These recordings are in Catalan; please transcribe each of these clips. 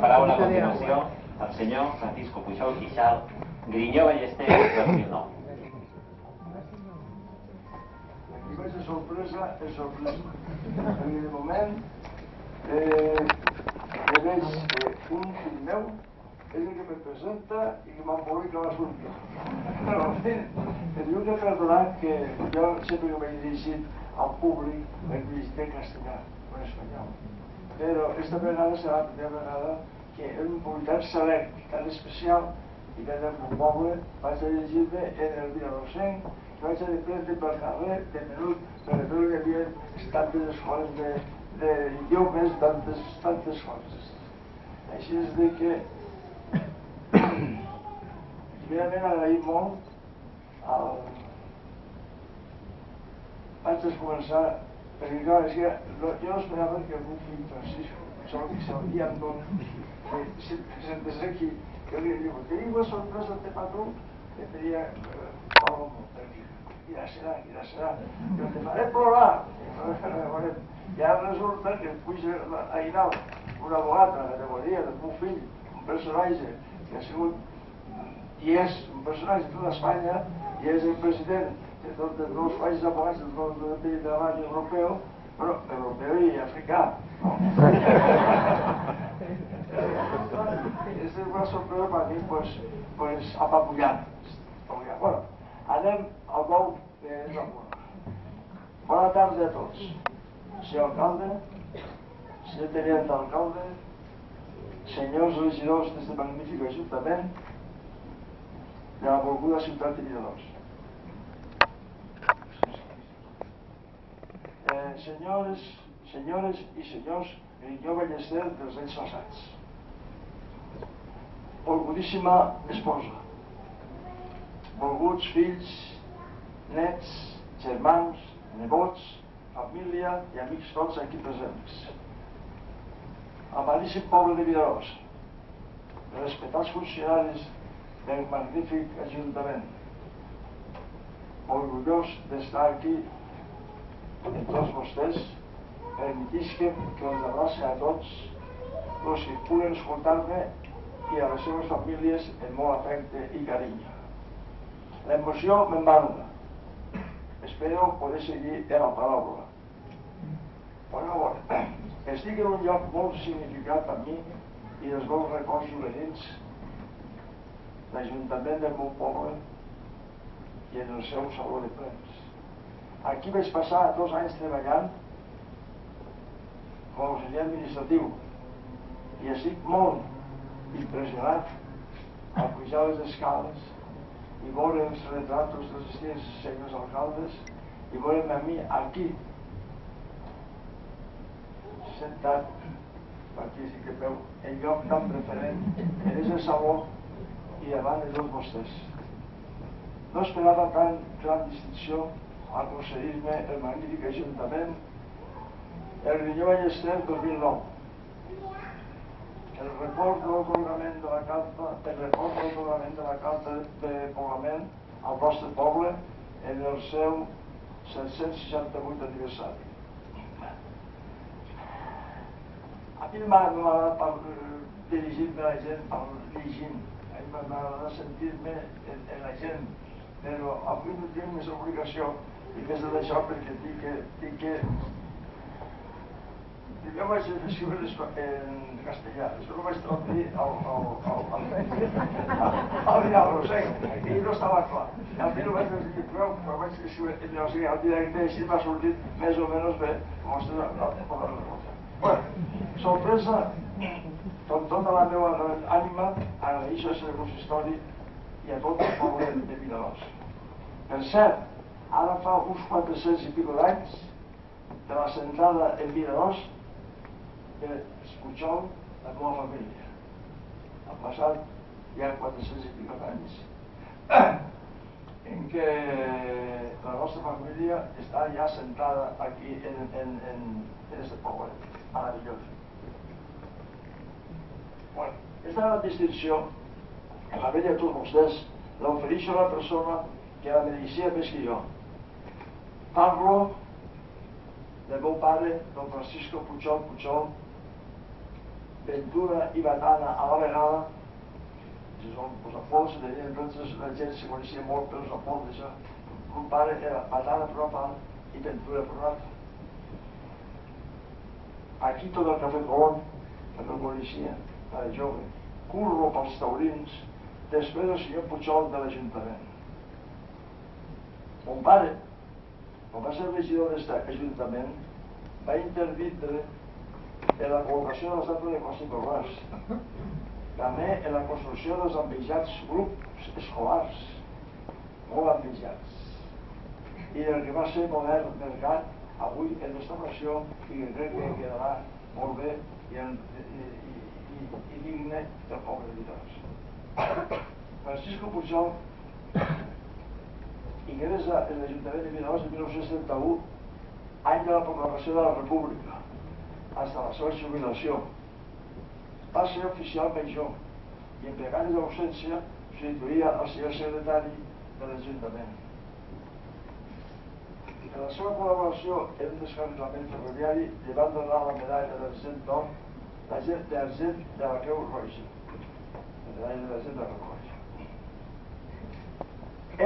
paraula a continuació al senyor Francisco Pujol Quixal, Grinyó Ballester, 2009. I vaig de sorpresa en sorpresa. En el moment que veig un fill meu és el que me presenta i que m'embolica l'assumpte. Però, en fi, em diu que perdonar que jo sempre que m'he dirigit al públic m'he dirigit en castellà o en espanyol. Però aquesta vegada serà la primera vegada que en un punt tan select, tan especial i tan en un poble vaig a dirigir-me en el Vilarosenc, que vaig a prendre pel carrer de menut, perquè veure que hi havia tantes escoles d'idiomes, tantes coses. Així és de que primerament agraïm molt al... Vaig a començar, perquè clar, és que jo no esperava que el meu fill Francisco, i em dona, que sentés aquí, que li diu, te digo la sorpresa te patró, que tenia todo molt tranquil. Quina serà? Jo te faré plorar. I ara resulta que puja a Inal una bogata, la categoria del meu fill, un personatge que ha sigut i és un personatge de tota Espanya i és el president de tots els països abogats de tot el Mediterrani europeu, però europeu i africà. És una sorpresa per mi, pues, apapullant. Bueno, anem al bou que és el punt. Bona tarda a tots. Senyor alcalde, senyor tinent d'alcalde, senyors regidors d'aquest magnífic ajuntament de la volguda ciutat de Vinaròs. Senyores i senyors Grinyó Ballester dels anys passats. Volgudíssima esposa, volguts fills, nets, germans, nebots, família i amics tots aquí presents. Amadíssim poble de Vinaròs, respectats funcionaris del magnífic ajuntament, orgullós d'estar aquí amb tots vostès, permetisquen que els abraci a tots els que puguen escoltar-me i a les seves famílies amb molt afecte i carinyo. L'emoció m'embanda. Espero poder seguir en la paraula. Bueno, estic en un lloc molt significat per mi i dels meus records juvenils, l'Ajuntament del meu poble i en el seu saló de plens. Aquí vaig passar 2 anys treballant com a auxiliar administratiu i estic molt impressionat al pujar les escales i veure els retratos dels distints senyors alcaldes i veure'm a mi aquí sentat aquí sí que veu el lloc tan preferent que és el saló i davant de tots vostès. No esperava tan gran distinció a concedir-me el magnífic ajuntament el Grinyó Ballester 2009. El report de l'atorgament de la carta de poblament al nostre poble en el seu 768 aniversari. A mi m'ha agradat dirigir-me a la gent llegint, a mi m'ha agradat sentir-me en la gent, però avui no tinc més obligació i més d'això perquè tinc que jo vaig escriure en castellà, això no vaig traduir al Vilarosenc i no estava clar. Al final vaig dir, però vaig escriure al directe i així m'ha sortit més o menys bé, com vostè. Bueno, sorpresa, amb tota la meva ànima, agraeixo a ser consistori i a tot el poble de Vinaròs. Per cert, ara fa uns 400 i pico d'anys de la centrada en Vinaròs que Pujol, la meva família. Ha passat ja 400 i pico d'anys en què la nostra família està ja sentada aquí en aquest poble meravellós. Bueno, aquesta gran distinció que la veia a tots vostès l'ofereixo a una persona que la mereixia més que jo. Parlo del meu pare, don Francisco Pujol, Ventura i Batana a la vegada, que són els apols, entonces la gent se coneixia molt pels apols d'això. Un pare era Batana per una part i Ventura per una altra. Aquí tot el cafè Colón, que no el coneixia, era jove, curro pels taurins, després el senyor Pujol de l'Ajuntament. Mon pare, quan va ser regidor d'aquest Ajuntament, va intervindre en la col·locació de l'estàtua de Costa i Corràs, també en la construcció dels envejats grups escolars, molt envejats, i el que va ser modern mercat, avui en restauració, i que crec que quedarà molt bé i digne del poble de Vinaròs. Francisco Pujol ingressa en l'Ajuntament de Vinaròs en 1971, any de la proclamació de la República, fins a la seva jubilació. Va ser oficial major i en precàries d'ausència substituïa el senyor secretari de l'Ajuntament. En la seva col·laboració en un descarrilament ferroviari li van donar la medalla d'argent d'or, d'argent de la Creu Roja. La medalla d'argent de la Creu Roja.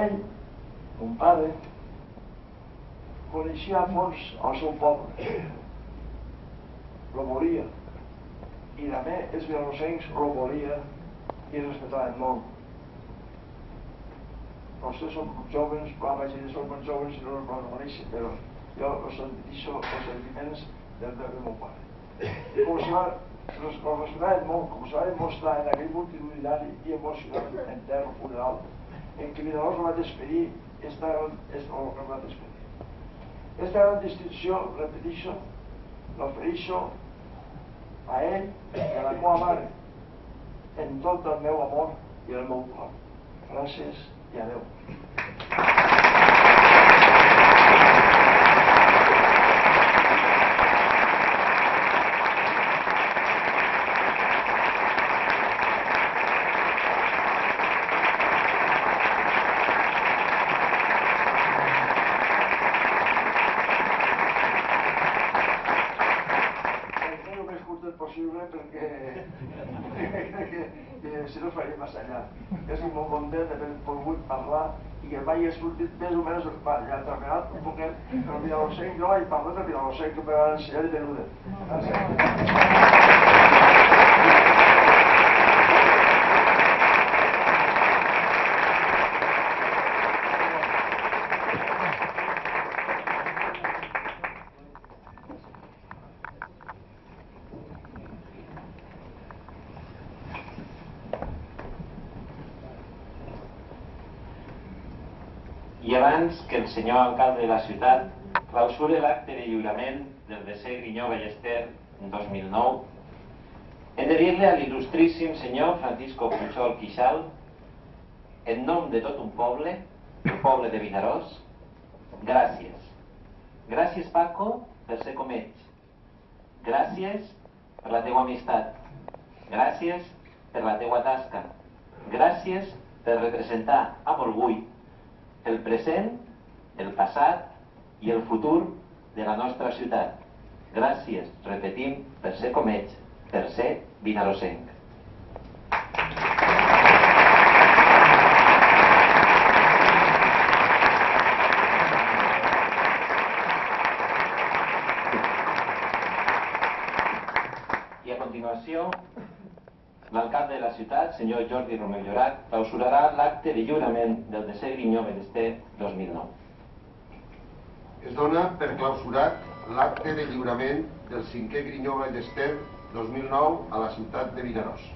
Ell, mon pare, coneixia a fons el seu poble, lo volia, i també els vinarossencs lo volia i respectaven molt. Vostès són jóvens, la majoria són molt jóvens i no els coneixen, però jo els sentiments del meu pare. I com se va respectaven molt, com se va demostrar en aquell multitudinari i emocionant entern funeral, en què Vinaròs va despedir esta gran distinció, repeteixo, l'ofereixo a ell i a la meva mare en tot el meu amor i el meu cor. Gràcies i adeu. Perquè si no faria massa llarg. Estic molt content d'haver pogut parlar i que m'hagi sortit més o menys ja treballat un poquet per Vinaròssenc. Jo vaig parlar de Vinaròssenc que m'ha ensenyat de Peluda. I abans que el senyor alcalde de la ciutat clausure l'acte de lliurament del desè Grinyó Ballester 2009, hem de dir-li a l'il·lustríssim senyor Francisco Pujol Quixal, en nom de tot un poble, el poble de Vinaròs, gràcies. Gràcies, Paco, per ser com ets. Gràcies per la teua amistat. Gràcies per la teua tasca. Gràcies per representar amb orgull el present, el passat i el futur de la nostra ciutat. Gràcies, repetim, per ser com ets, per ser vinarossenc. I a continuació, l'alcalde de la ciutat, senyor Jordi Romeu Llorat, clausurarà l'acte de lliurament del desè Grinyó Ballester 2009. Es dona per clausurat l'acte de lliurament del 5è Grinyó Ballester 2009 a la ciutat de Vinaròs.